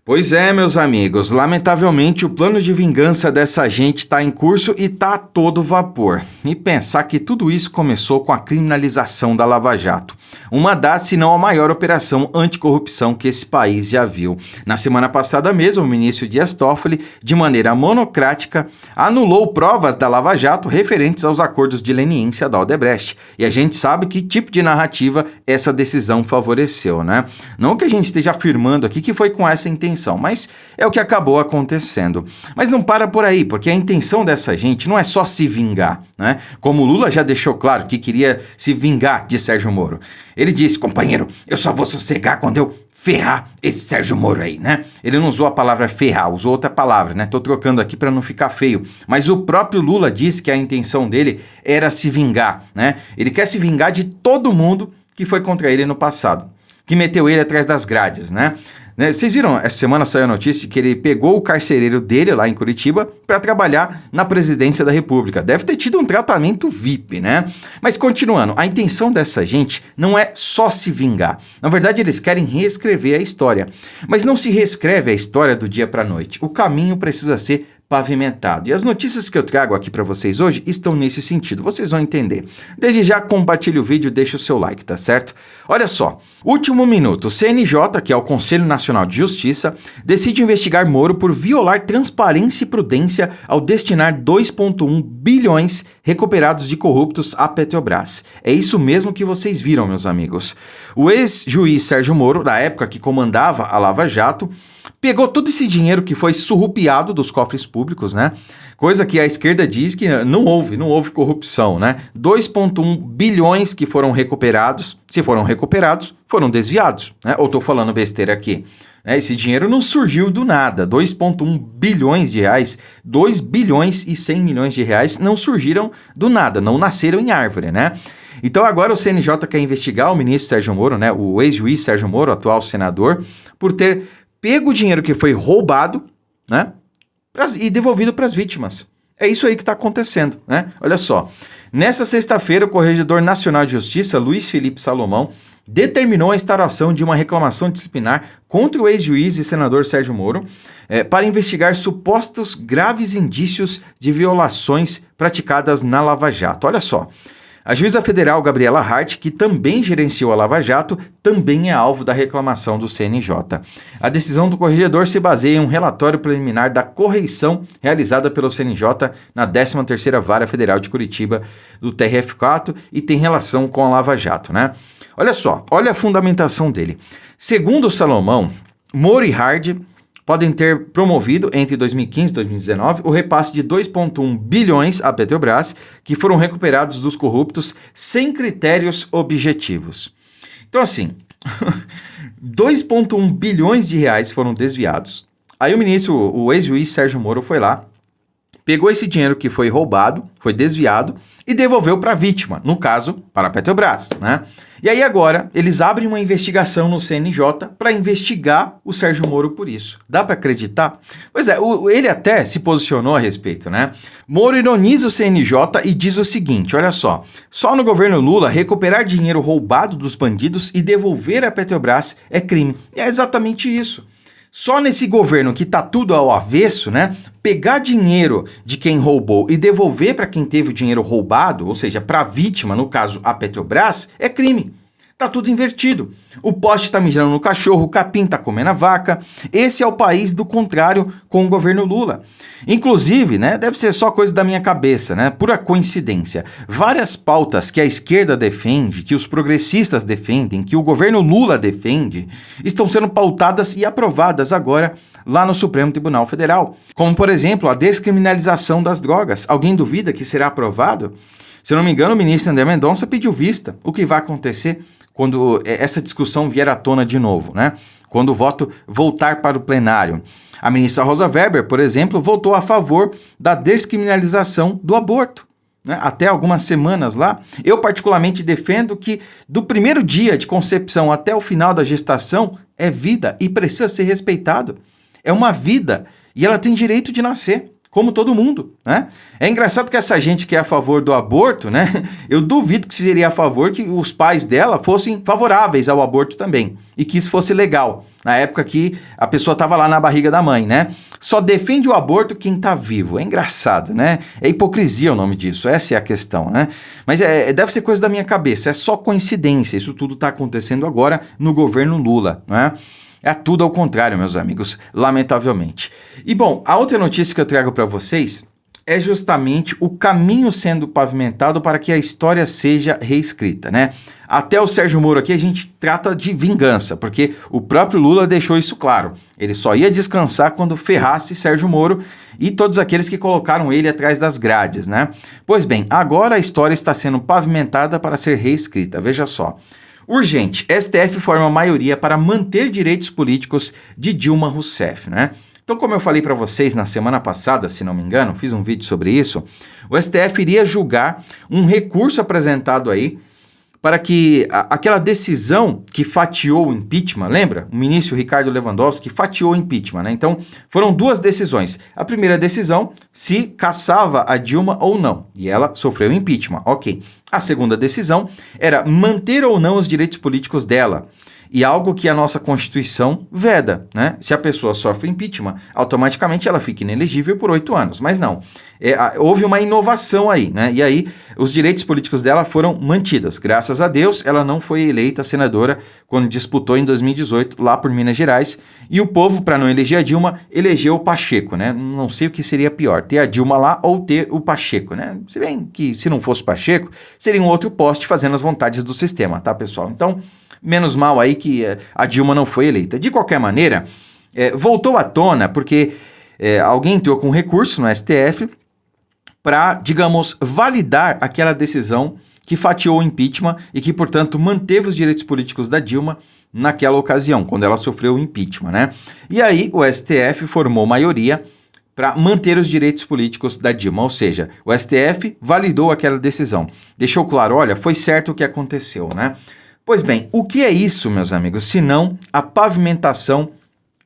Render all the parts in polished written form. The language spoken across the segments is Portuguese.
Pois é, meus amigos, lamentavelmente o plano de vingança dessa gente está em curso e está a todo vapor. E pensar que tudo isso começou com a criminalização da Lava Jato. Uma das, se não a maior operação anticorrupção que esse país já viu. Na semana passada mesmo, o ministro Dias Toffoli, de maneira monocrática, anulou provas da Lava Jato referentes aos acordos de leniência da Odebrecht. E a gente sabe que tipo de narrativa essa decisão favoreceu, né? Não que a gente esteja afirmando aqui que foi com essa intenção, mas é o que acabou acontecendo. Mas não para por aí, porque a intenção dessa gente não é só se vingar, né? Como o Lula já deixou claro que queria se vingar de Sérgio Moro. Ele disse, companheiro, eu só vou sossegar quando eu ferrar esse Sérgio Moro aí, né? Ele não usou a palavra ferrar, usou outra palavra, né? Tô trocando aqui para não ficar feio. Mas o próprio Lula disse que a intenção dele era se vingar, né? Ele quer se vingar de todo mundo que foi contra ele no passado, que meteu ele atrás das grades, né? Vocês viram, essa semana saiu a notícia de que ele pegou o carcereiro dele lá em Curitiba para trabalhar na presidência da República. Deve ter tido um tratamento VIP, né? Mas continuando, a intenção dessa gente não é só se vingar. Na verdade, eles querem reescrever a história. Mas não se reescreve a história do dia para a noite. O caminho precisa ser pavimentado. E as notícias que eu trago aqui para vocês hoje estão nesse sentido, vocês vão entender. Desde já, compartilhe o vídeo e deixe o seu like, tá certo? Olha só, último minuto, o CNJ, que é o Conselho Nacional de Justiça, decide investigar Moro por violar transparência e prudência ao destinar 2,1 bilhões recuperados de corruptos à Petrobras. É isso mesmo que vocês viram, meus amigos. O ex-juiz Sérgio Moro, da época que comandava a Lava Jato, pegou todo esse dinheiro que foi surrupiado dos cofres públicos, né? Coisa que a esquerda diz que não houve corrupção, né? 2,1 bilhões que foram recuperados, se foram recuperados, foram desviados, né? Ou tô falando besteira aqui? Esse dinheiro não surgiu do nada, 2,1 bilhões de reais, 2 bilhões e 100 milhões de reais não surgiram do nada, não nasceram em árvore, né? Então agora o CNJ quer investigar o ministro Sérgio Moro, né? O ex-juiz Sérgio Moro, atual senador, por ter pego o dinheiro que foi roubado, né, e devolvido para as vítimas. É isso aí que está acontecendo, né? Olha só, nessa sexta-feira o Corregedor Nacional de Justiça, Luiz Felipe Salomão, determinou a instauração de uma reclamação disciplinar contra o ex-juiz e senador Sérgio Moro para investigar supostos graves indícios de violações praticadas na Lava Jato. Olha só. A juíza federal Gabriela Hart, que também gerenciou a Lava Jato, também é alvo da reclamação do CNJ. A decisão do corregedor se baseia em um relatório preliminar da correição realizada pelo CNJ na 13ª Vara Federal de Curitiba, do TRF4, e tem relação com a Lava Jato, né? Olha só, olha a fundamentação dele. Segundo Salomão, Moro e Hart podem ter promovido, entre 2015 e 2019, o repasse de 2,1 bilhões à Petrobras, que foram recuperados dos corruptos sem critérios objetivos. Então, assim, 2,1 bilhões de reais foram desviados. Aí o ex-juiz Sérgio Moro foi lá, pegou esse dinheiro que foi roubado, foi desviado e devolveu para a vítima, no caso, para a Petrobras, né? E aí agora eles abrem uma investigação no CNJ para investigar o Sérgio Moro por isso. Dá para acreditar? Pois é, ele até se posicionou a respeito, né? Moro ironiza o CNJ e diz o seguinte, olha só no governo Lula recuperar dinheiro roubado dos bandidos e devolver à Petrobras é crime. E é exatamente isso. Só nesse governo que tá tudo ao avesso, né? Pegar dinheiro de quem roubou e devolver para quem teve o dinheiro roubado, ou seja, para a vítima, no caso a Petrobras, é crime. Tá tudo invertido. O poste tá mijando no cachorro, o capim tá comendo a vaca. Esse é o país do contrário com o governo Lula. Inclusive, né, deve ser só coisa da minha cabeça, né, pura coincidência. Várias pautas que a esquerda defende, que os progressistas defendem, que o governo Lula defende, estão sendo pautadas e aprovadas agora lá no Supremo Tribunal Federal. Como, por exemplo, a descriminalização das drogas. Alguém duvida que será aprovado? Se eu não me engano, o ministro André Mendonça pediu vista. O que vai acontecer quando essa discussão vier à tona de novo, né? Quando o voto voltar para o plenário. A ministra Rosa Weber, por exemplo, votou a favor da descriminalização do aborto, né? Até algumas semanas lá. Eu particularmente defendo que do primeiro dia de concepção até o final da gestação é vida e precisa ser respeitado. É uma vida e ela tem direito de nascer, como todo mundo, né? É engraçado que essa gente que é a favor do aborto, né? Eu duvido que seria a favor que os pais dela fossem favoráveis ao aborto também e que isso fosse legal, na época que a pessoa estava lá na barriga da mãe, né? Só defende o aborto quem está vivo. É engraçado, né? É hipocrisia o nome disso, essa é a questão, né? Mas deve ser coisa da minha cabeça, é só coincidência, isso tudo está acontecendo agora no governo Lula, né? É tudo ao contrário, meus amigos, lamentavelmente. E bom, a outra notícia que eu trago para vocês é justamente o caminho sendo pavimentado para que a história seja reescrita, né? Até o Sérgio Moro aqui a gente trata de vingança, porque o próprio Lula deixou isso claro. Ele só ia descansar quando ferrasse Sérgio Moro e todos aqueles que colocaram ele atrás das grades, né? Pois bem, agora a história está sendo pavimentada para ser reescrita, veja só. Urgente, STF forma maioria para manter direitos políticos de Dilma Rousseff, né? Então, como eu falei para vocês na semana passada, se não me engano, fiz um vídeo sobre isso, o STF iria julgar um recurso apresentado aí para que aquela decisão que fatiou o impeachment, lembra? O ministro Ricardo Lewandowski fatiou o impeachment, né? Então, foram duas decisões. A primeira decisão, se cassava a Dilma ou não, e ela sofreu impeachment, ok. A segunda decisão era manter ou não os direitos políticos dela. E algo que a nossa Constituição veda, né? Se a pessoa sofre impeachment, automaticamente ela fica inelegível por 8 anos. Mas não, houve uma inovação aí, né? E aí os direitos políticos dela foram mantidos. Graças a Deus, ela não foi eleita senadora quando disputou em 2018 lá por Minas Gerais. E o povo, para não eleger a Dilma, elegeu o Pacheco, né? Não sei o que seria pior, ter a Dilma lá ou ter o Pacheco, né? Se bem que se não fosse o Pacheco, seria um outro poste fazendo as vontades do sistema, tá, pessoal? Então, menos mal aí que a Dilma não foi eleita. De qualquer maneira, voltou à tona porque alguém entrou com recurso no STF para, digamos, validar aquela decisão que fatiou o impeachment e que, portanto, manteve os direitos políticos da Dilma naquela ocasião, quando ela sofreu o impeachment, né? E aí o STF formou maioria para manter os direitos políticos da Dilma, ou seja, o STF validou aquela decisão. Deixou claro, olha, foi certo o que aconteceu, né? Pois bem, o que é isso, meus amigos, se não a pavimentação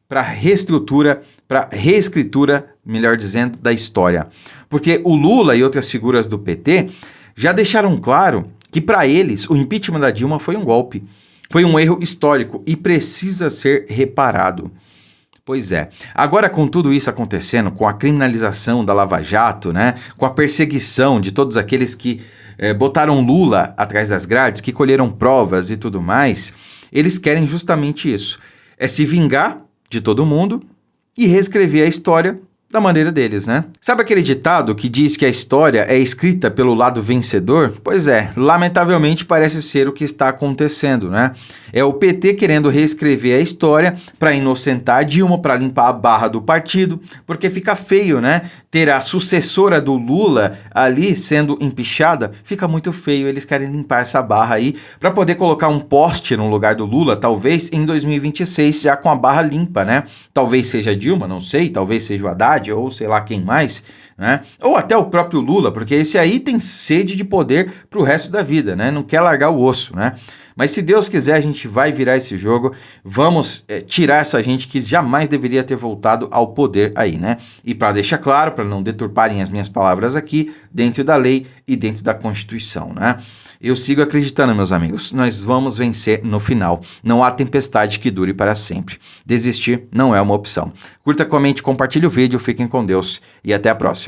para reestrutura, para reescritura, melhor dizendo, da história. Porque o Lula e outras figuras do PT já deixaram claro que para eles o impeachment da Dilma foi um golpe, foi um erro histórico e precisa ser reparado. Pois é. Agora, com tudo isso acontecendo, com a criminalização da Lava Jato, né, com a perseguição de todos aqueles que botaram Lula atrás das grades, que colheram provas e tudo mais, eles querem justamente isso. É se vingar de todo mundo e reescrever a história da maneira deles, né? Sabe aquele ditado que diz que a história é escrita pelo lado vencedor? Pois é, lamentavelmente parece ser o que está acontecendo, né? É o PT querendo reescrever a história para inocentar a Dilma, para limpar a barra do partido, porque fica feio, né? Ter a sucessora do Lula ali sendo empichada, fica muito feio. Eles querem limpar essa barra aí para poder colocar um poste no lugar do Lula, talvez em 2026, já com a barra limpa, né? Talvez seja a Dilma, não sei, talvez seja o Haddad, ou sei lá quem mais, né? Ou até o próprio Lula, porque esse aí tem sede de poder pro resto da vida, né? Não quer largar o osso, né? Mas se Deus quiser, a gente vai virar esse jogo, vamos tirar essa gente que jamais deveria ter voltado ao poder aí, né? E para deixar claro, para não deturparem as minhas palavras aqui, dentro da lei e dentro da Constituição, né? Eu sigo acreditando, meus amigos, nós vamos vencer no final. Não há tempestade que dure para sempre. Desistir não é uma opção. Curta, comente, compartilhe o vídeo, fiquem com Deus e até a próxima.